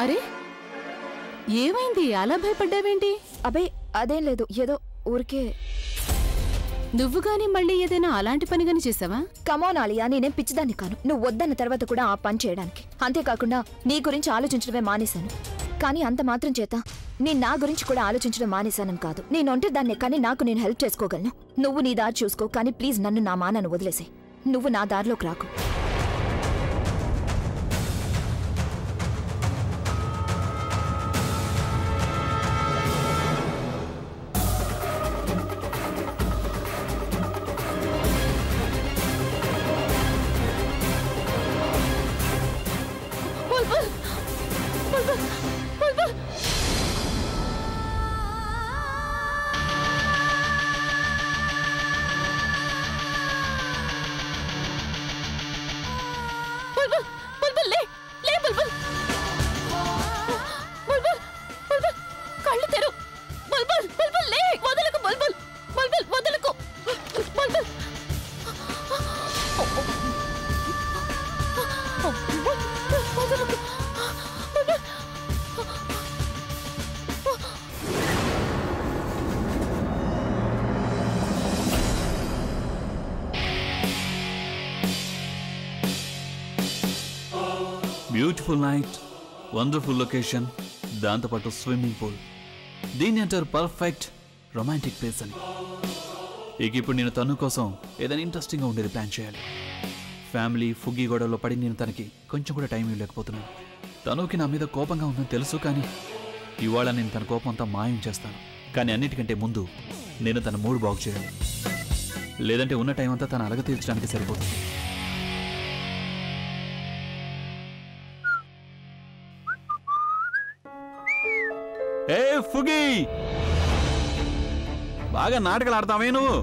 అరే ఏమైంది? అలా భయపడ్డావేంటి? అబే అదేం లేదు, ఏదో ఊరికే. నువ్వు గానీ మళ్ళీ ఏదైనా అలాంటి పని గాని చేసావా? కమోన్ ఆలియా, నేనేం పిచ్చిదాన్ని కాను. నువ్వు వద్దన్న తర్వాత కూడా ఆ పని చేయడానికి. అంతేకాకుండా నీ గురించి ఆలోచించడమే మానేశాను. కానీ అంత మాత్రం చేత నేను నా గురించి కూడా ఆలోచించడం మానేశానని కాదు. నేనొంటే దాన్నే, కానీ నాకు నేను హెల్ప్ చేసుకోగలను. నువ్వు నీ దారి చూసుకో, కానీ ప్లీజ్ నన్ను నా మానను వదిలేసే. నువ్వు నా దారిలోకి రాకు. బ్యూటిఫుల్ నైట్, వండర్ఫుల్ లొకేషన్, దాంతోపాటు స్విమ్మింగ్ పూల్. దీన్ని అంటారు పర్ఫెక్ట్ రొమాంటిక్ ప్లేస్ అని. ఇక ఇప్పుడు నేను తను కోసం ఏదైనా ఇంట్రెస్టింగ్గా ఉండేది ప్లాన్ చేయాలి. ఫ్యామిలీ ఫుగ్గి గొడవలో పడి నేను తనకి కొంచెం కూడా టైం ఇవ్వలేకపోతున్నాను. తనుకి నా మీద కోపంగా ఉందని తెలుసు, కానీ ఇవాళ నేను తన కోపం అంతా మాయం చేస్తాను. కానీ అన్నిటికంటే ముందు నేను తన మూడ్ బాగు చేయాలి. లేదంటే ఉన్న టైం అంతా తను అలగ తీర్చడానికి సరిపోతుంది. ఏ ఫుగి, బాగా నాటకాలు ఆడతావే నువ్వు.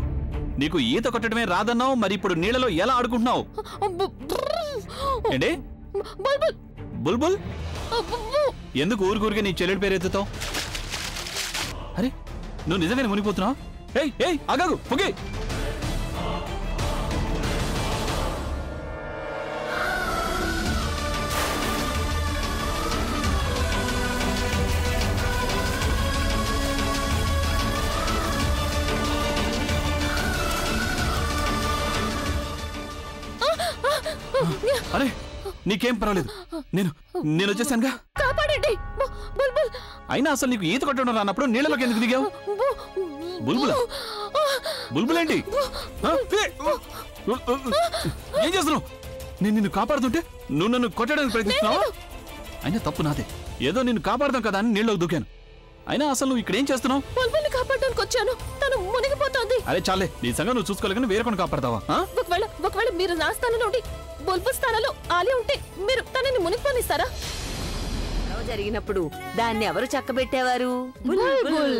నీకు ఈత కొట్టడమే రాదన్నావు, మరి ఇప్పుడు నీళ్ళలో ఎలా ఆడుకుంటున్నావు? ఏంటి బుల్బుల్? ఎందుకు ఊరికూరికే నీ చెల్లెడి పేరు ఎత్తుతావు? అరే నువ్వు నిజంగానే మునిగిపోతున్నావు. ఏయ్ ఏయ్ ఆగాగు ఫుగి. అరే నీకేం పర్వాలేదు, నేను వచ్చేసానుగా. అయినా అసలు నీకు ఈత కొట్టడం రానప్పుడు నీళ్ళలోకి ఎందుకు దిగావు? బుల్బులా? బుల్బుల్ ఏంటి? ఏం చేస్తున్నావు? నేను నిన్ను కాపాడుతుంటే నువ్వు నన్ను కొట్టడానికి ప్రయత్నిస్తున్నావా? అయినా తప్పు నాదే. ఏదో నిన్ను కాపాడదాం కదా అని నీళ్ళలోకి దూకాను. అయినా అసలు నువ్వు ఇక్కడ ఏం చేస్తున్నావు? బుల్బుల్ని కాపాడడానికి వచ్చాను, తను మునిగిపోతోంది. అరే చాలే, నీ సంగతి నువ్వు చూసుకోలేక వేరే కొన్ని కాపాడతావా? ఒకవేళ మీరు నా స్థానంలో ఉండి బుల్బుల్ స్థానంలో ఆలియా ఉంటే మీరు తనని మునిగిపోనిస్తారా? జరిగినప్పుడు దాన్ని ఎవరు చక్కబెట్టేవారు? బుల్బుల్.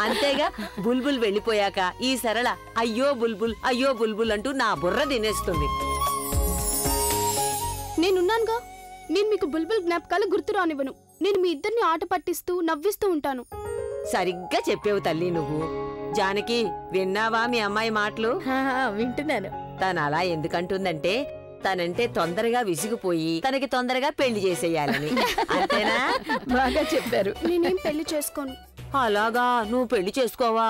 అంతేగా, బుల్బుల్ వెళ్ళిపోయాక ఈ సరళ అయ్యో బుల్బుల్ అయ్యో బుల్బుల్ అంటూ నా బుర్ర తినేస్తుంది. నేనున్నానుగా, నేను మీకు బుల్బుల్ జ్ఞాపకాలు గుర్తు రానివ్వను. నేను మీ ఇద్దరిని ఆట పట్టిస్తూ నవ్విస్తూ ఉంటాను. సరిగ్గా చెప్పేవు తల్లి నువ్వు. జానకి, విన్నావా మీ అమ్మాయి మాటలు? వింటున్నాను. తను అలా ఎందుకంటుందంటే తనంటే తొందరగా విసిగిపోయి తనకి తొందరగా పెళ్లి చేసేయాలని. అంతేనా? బాగా చెప్పారు. నేనేం పెళ్లి చేసుకోను. అలాగా, నువ్వు పెళ్లి చేసుకోవా?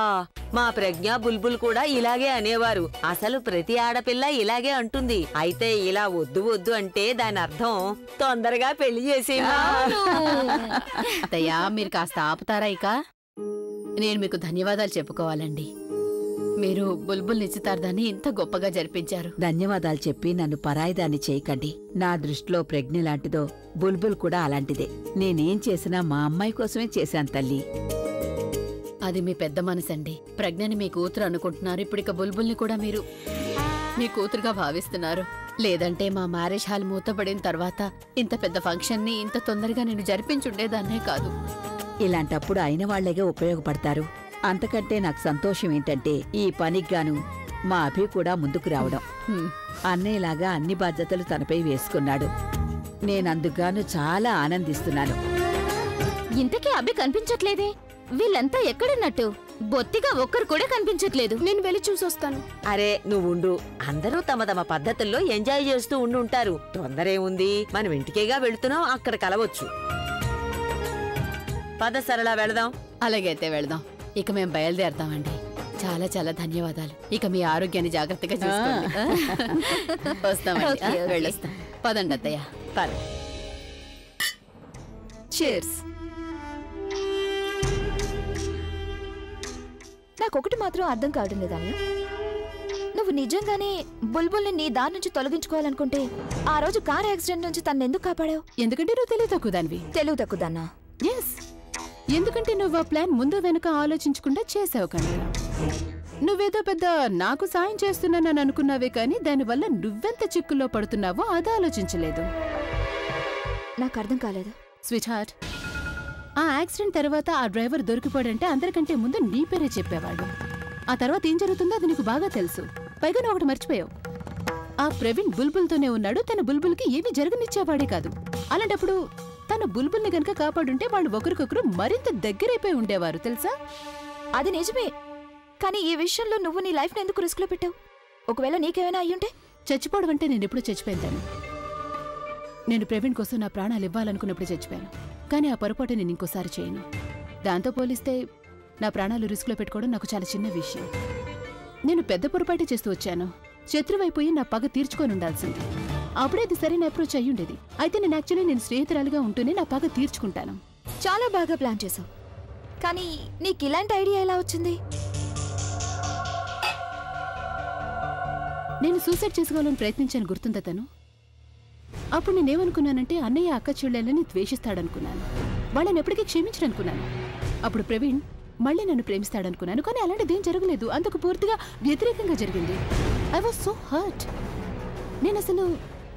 మా ప్రజ్ఞ బుల్బుల్ కూడా ఇలాగే అనేవారు. అసలు ప్రతి ఆడపిల్ల ఇలాగే అంటుంది. అయితే ఇలా వద్దు వద్దు అంటే దాని అర్థం తొందరగా పెళ్లి చేసేవా? అత్తయ్యా, మీరు కాస్త ఆపుతారా? ఇక నేను మీకు ధన్యవాదాలు చెప్పుకోవాలండి. మీరు బుల్బుల్ నిశ్చితార్థాన్ని ఇంత గొప్పగా జరిపించారు. ధన్యవాదాలు చెప్పి నన్ను పరాయిదాన్ని చేయకండి. నా దృష్టిలో ప్రజ్ఞ లాంటిదో బుల్బుల్ కూడా అలాంటిదే. నేనేం చేసినా మా అమ్మాయి కోసమే చేశాను తల్లి. అది మీ పెద్ద మనసండి. ప్రజ్ఞని మీ కూతురు అనుకుంటున్నారు. ఇప్పుడిక బుల్బుల్ని కూడా మీరు మీ కూతురుగా భావిస్తున్నారు. లేదంటే మా మ్యారేజ్ హాల్ మూతపడిన తర్వాత ఇంత పెద్ద ఫంక్షన్ ని ఇంత తొందరగా నేను జరిపించుండేదాన్నే కాదు. ఇలాంటప్పుడు అయిన వాళ్లేగా ఉపయోగపడతారు. అంతకంటే నాకు సంతోషం ఏంటంటే ఈ పనికి గాను మా అభి కూడా ముందుకు రావడం. అన్నయ్యలాగా అన్ని బాధ్యతలు తనపై వేసుకున్నాడు. నేనందుకుగాను చాలా ఆనందిస్తున్నాను. ఇంతకీ అభి కనిపించట్లేదే? వీళ్ళంతా ఎక్కడున్నట్టు? బొత్తిగా ఒక్కరు కూడా కనిపించట్లేదు. నేను వెళ్ళి చూసొస్తాను. అరే నువ్వుండు, అందరూ తమ తమ పద్ధతుల్లో ఎంజాయ్ చేస్తూ ఉండుంటారు. తొందరేముంది, మనం ఇంటికేగా వెళుతున్నాం, అక్కడ కలవచ్చు. పద సరళ, వెళదాం. అలాగే అయితే వెళదాం. ఇక మేము బయలుదేరతామండి. చాలా చాలా ధన్యవాదాలు. ఇక మీ ఆరోగ్యాన్ని జాగ్రత్తగా చూసుకోండి. వస్తామండి. Okay, okay. వెళ్ళొస్తాం. పదండి అత్తయ్య. పద. Cheers. నాకొకటి మాత్రం అర్థం కావడం లేదు అన్నయ్య. నువ్వు నిజంగానే బుల్బుల్ని నీ దారి నుంచి తొలగించుకోవాలనుకుంటే ఆ రోజు కార్ యాక్సిడెంట్ నుంచి తను ఎందుకు కాపాడావు? ఎందుకంటే నువ్వు తెలివి తక్కువ దానివి. తెలివి తక్కువదన్నా? ఎస్, ఎందుకంటే నువ్వు ఆ ప్లాన్ ముందు వెనుక ఆలోచించకుండా చేసావు కన్నా. నువ్వేదో పెద్ద నాకు సాయం చేస్తున్నానని అనుకున్నావే కానీ దానివల్ల నువ్వెంత చిక్కుల్లో పడుతున్నావో అది ఆలోచించలేదు. నాకు అర్థం కాలేదు. స్వీట్ హార్ట్, ఆ యాక్సిడెంట్ తర్వాత ఆ డ్రైవర్ దొరికిపోయాడంటే అందరికంటే ముందు నీ పేరే చెప్పేవాడు. ఆ తర్వాత ఏం జరుగుతుందో అది నీకు బాగా తెలుసు. పైగా నువ్వు ఒకటి మర్చిపోయావు. ఆ ప్రవీణ్ బుల్బుల్తోనే ఉన్నాడు. తన బుల్బుల్కి ఏమీ జరగనిచ్చేవాడే కాదు. అలాంటప్పుడు తన బుల్బుల్ని గనక కాపాడుంటే వాళ్ళు ఒకరికొకరు మరింత దగ్గరైపోయి ఉండేవారు తెలుసా? అది నిజమే, కానీ ఈ విషయంలో నువ్వు నీ లైఫ్ని ఎందుకు రిస్క్లో పెట్టావు? ఒకవేళ నీకేమైనా అయ్యుంటే? చచ్చిపోవడం అంటే నేను ఎప్పుడూ చచ్చిపోయాను. నేను ప్రవీణ్ కోసం నా ప్రాణాలు ఇవ్వాలనుకున్నప్పుడు చచ్చిపోయాను. కానీ ఆ పొరపాటు నేను ఇంకోసారి చేయను. దాంతో పోలిస్తే నా ప్రాణాలు రిస్క్లో పెట్టుకోవడం నాకు చాలా చిన్న విషయం. నేను పెద్ద పొరపాటే చేస్తూ వచ్చాను. శత్రువైపోయి నా పగ తీర్చుకొని ఉండాల్సింది. అప్పుడే అది సరైన అప్రోచ్ అయ్యుండేది. అయితే నేను స్నేహితురాలుగా ఉంటూనే నా పగ తీర్చుకుంటాను. చాలా బాగా ప్లాన్ చేసావు, కానీ నీకు ఇలాంటి ఐడియా ఎలా వచ్చింది? నేను సూసైడ్ చేసుకోవాలని ప్రయత్నించాను, గుర్తుందా తను? అప్పుడు నేనేమనుకున్నానంటే అన్నయ్య అక్క చెల్లెళ్ళని ద్వేషిస్తాడనుకున్నాను. వాళ్ళని ఎప్పటికీ క్షమించడనుకున్నాను. అప్పుడు ప్రవీణ్ మళ్ళీ నన్ను ప్రేమిస్తాడనుకున్నాను. కానీ అలాంటిదేం జరగలేదు. అందుకు పూర్తిగా వ్యతిరేకంగా జరిగింది. I was so hurt. నేను అసలు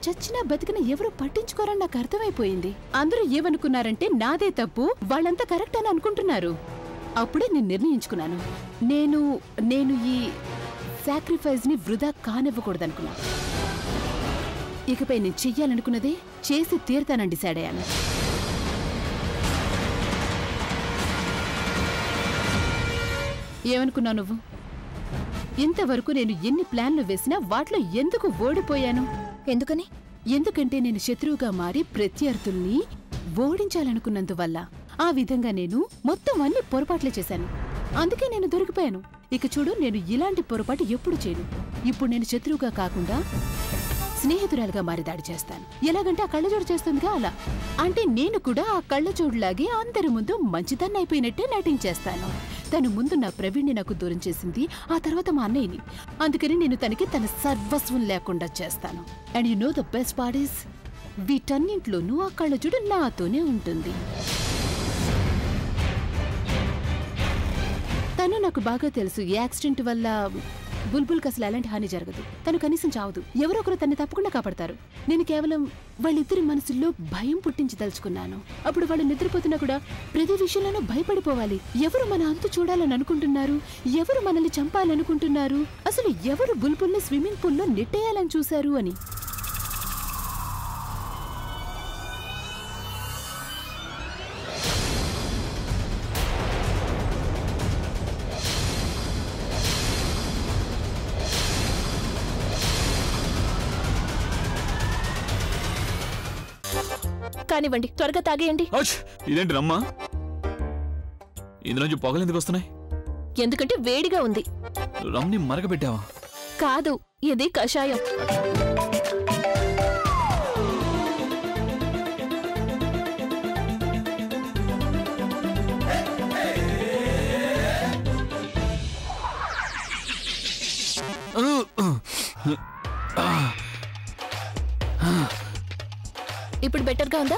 చచ్చినా బతికినా ఎవరు పట్టించుకోరని నాకు అర్థమైపోయింది. అందరూ ఏమనుకున్నారంటే నాదే తప్పు, వాళ్ళంతా కరెక్ట్ అని అనుకుంటున్నారు. అప్పుడే నేను నిర్ణయించుకున్నాను, నేను ఈ సాక్రిఫైస్ ని వృధా కానివ్వకూడదనుకున్నాను. ఇకపై నేను చెయ్యాలనుకున్నదే చేసి తీరుతానని డిసైడ్ అయ్యాను. ఏమనుకున్నావు నువ్వు? ఇంతవరకు నేను ఎన్ని ప్లాన్లు వేసినా వాటిలో ఎందుకు ఓడిపోయాను? ఎందుకని? ఎందుకంటే నేను శత్రువుగా మారి ప్రత్యర్థుల్ని ఓడించాలనుకున్నందువల్ల. ఆ విధంగా నేను మొత్తం అన్ని పొరపాట్లే చేశాను. అందుకే నేను దొరికిపోయాను. ఇక చూడు, నేను ఇలాంటి పొరపాటు ఎప్పుడు చేయను. ఇప్పుడు నేను శత్రువుగా కాకుండా స్నేహితురాలుగా మారి దాడి చేస్తాను. ఎలాగంటే ఆ కళ్ళజోడు చేస్తుందిగా అలా. అంటే నేను కూడా ఆ కళ్ళజోడులాగే అందరి ముందు మంచిదాన్ని అయిపోయినట్టే నటించేస్తాను. తను ముందు నా ప్రవీణ్ని నాకు దూరం చేసింది, ఆ తర్వాత మా అన్నయ్యని. అందుకని నేను తనకి తన సర్వస్వం లేకుండా చేస్తాను. And you know the best part is, వీటన్నింట్లోనూ ఆ కళ్ళజోడు నాతోనే ఉంటుంది. తను నాకు బాగా తెలుసు. ఈ యాక్సిడెంట్ వల్ల బుల్బుల్కి అసలు ఎలాంటి హాని జరగదు. తను కనీసం చావదు. ఎవరో ఒకరు తన్ని తప్పకుండా కాపాడతారు. నేను కేవలం వాళ్ళిద్దరి మనసుల్లో భయం పుట్టించి తలుచుకున్నాను. అప్పుడు వాళ్ళు నిద్రపోతున్నా కూడా ప్రతి విషయంలోనూ భయపడిపోవాలి. ఎవరు మన అంతు చూడాలని అనుకుంటున్నారు, ఎవరు మనల్ని చంపాలనుకుంటున్నారు, అసలు ఎవరు బుల్బుల్ని స్విమ్మింగ్ పూల్లో నెట్టేయాలని చూశారు అని. కానివ్వండి, త్వరగా తాగేయండి. ఇదేంటి రమ్మా, ఇందులోంచి పొగలు ఎందుకు వస్తున్నాయి? ఎందుకంటే వేడిగా ఉంది. రమ్ని మరగబెట్టావా? కాదు, ఇది కషాయం. ఇప్పుడు బెటర్గా ఉందా?